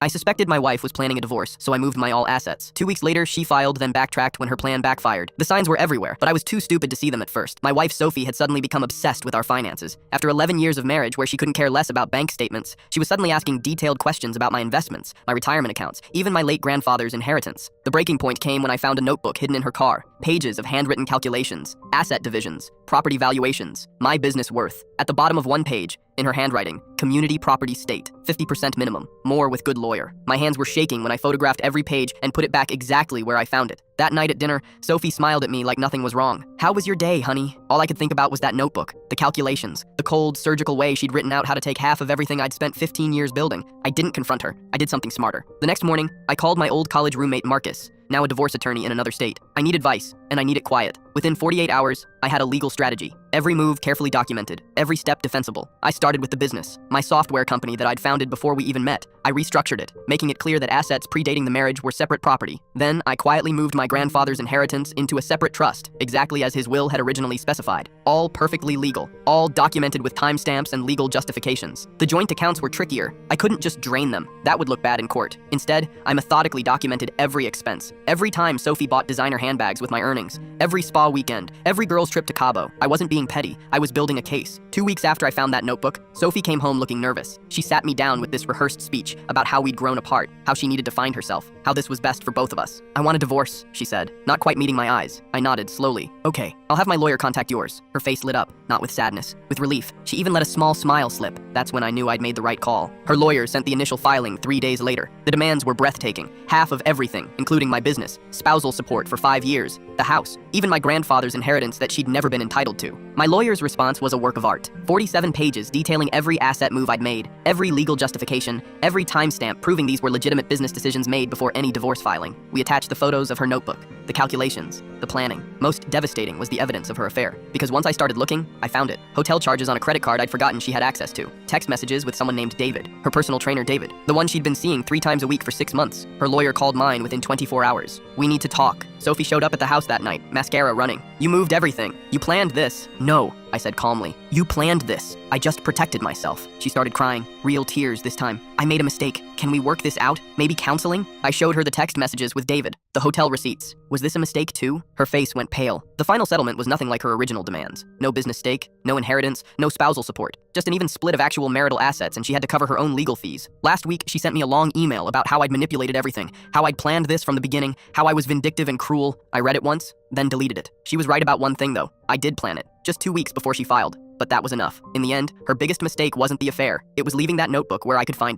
I suspected my wife was planning a divorce, so I moved my all assets. 2 weeks later, she filed, then backtracked when her plan backfired. The signs were everywhere, but I was too stupid to see them at first. My wife, Sophie, had suddenly become obsessed with our finances. After 11 years of marriage where she couldn't care less about bank statements, she was suddenly asking detailed questions about my investments, my retirement accounts, even my late grandfather's inheritance. The breaking point came when I found a notebook hidden in her car. Pages of handwritten calculations, asset divisions, property valuations, my business worth. At the bottom of one page, in her handwriting, community property state, 50% minimum, more with good lawyer. My hands were shaking when I photographed every page and put it back exactly where I found it. That night at dinner, Sophie smiled at me like nothing was wrong. "How was your day, honey?" All I could think about was that notebook, the calculations, the cold, surgical way she'd written out how to take half of everything I'd spent 15 years building. I didn't confront her. I did something smarter. The next morning, I called my old college roommate Marcus, now a divorce attorney in another state. I need advice, and I need it quiet. Within 48 hours, I had a legal strategy. Every move carefully documented, every step defensible. I started with the business, my software company that I'd founded before we even met. I restructured it, making it clear that assets predating the marriage were separate property. Then, I quietly moved my grandfather's inheritance into a separate trust, exactly as his will had originally specified. All perfectly legal, all documented with timestamps and legal justifications. The joint accounts were trickier. I couldn't just drain them. That would look bad in court. Instead, I methodically documented every expense. Every time Sophie bought designer handbags with my earnings, every spa weekend, every girl's trip to Cabo. I wasn't being petty, I was building a case. 2 weeks after I found that notebook, Sophie came home looking nervous. She sat me down with this rehearsed speech about how we'd grown apart, how she needed to find herself, how this was best for both of us. "I want a divorce," she said, not quite meeting my eyes. I nodded slowly. "Okay, I'll have my lawyer contact yours." Her face lit up, not with sadness, with relief. She even let a small smile slip. That's when I knew I'd made the right call. Her lawyer sent the initial filing 3 days later. The demands were breathtaking. Half of everything, including my business, spousal support for 5 years, the house, even my grandfather's inheritance that she'd never been entitled to. My lawyer's response was a work of art. 47 pages detailing every asset move I'd made, every legal justification, every timestamp proving these were legitimate business decisions made before any divorce filing. We attached the photos of her notebook, the calculations, the planning. Most devastating was the evidence of her affair, because once I started looking, I found it. Hotel charges on a credit card I'd forgotten she had access to. Text messages with someone named David, her personal trainer David, the one she'd been seeing 3 times a week for 6 months. Her lawyer called mine within 24 hours. "We need to talk." Sophie showed up at the house that night, mascara running. "You moved everything. You planned this." "No," I said calmly. "You planned this. I just protected myself." She started crying, real tears this time. "I made a mistake. Can we work this out? Maybe counseling?" I showed her the text messages with David, the hotel receipts. Was this a mistake too? Her face went pale. The final settlement was nothing like her original demands. No business stake, no inheritance, no spousal support. Just an even split of actual marital assets, and she had to cover her own legal fees. Last week, she sent me a long email about how I'd manipulated everything, how I'd planned this from the beginning, how I was vindictive and cruel. I read it once, then deleted it. She was right about one thing though. I did plan it, just 2 weeks before she filed. But that was enough. In the end, her biggest mistake wasn't the affair. It was leaving that notebook where I could find it.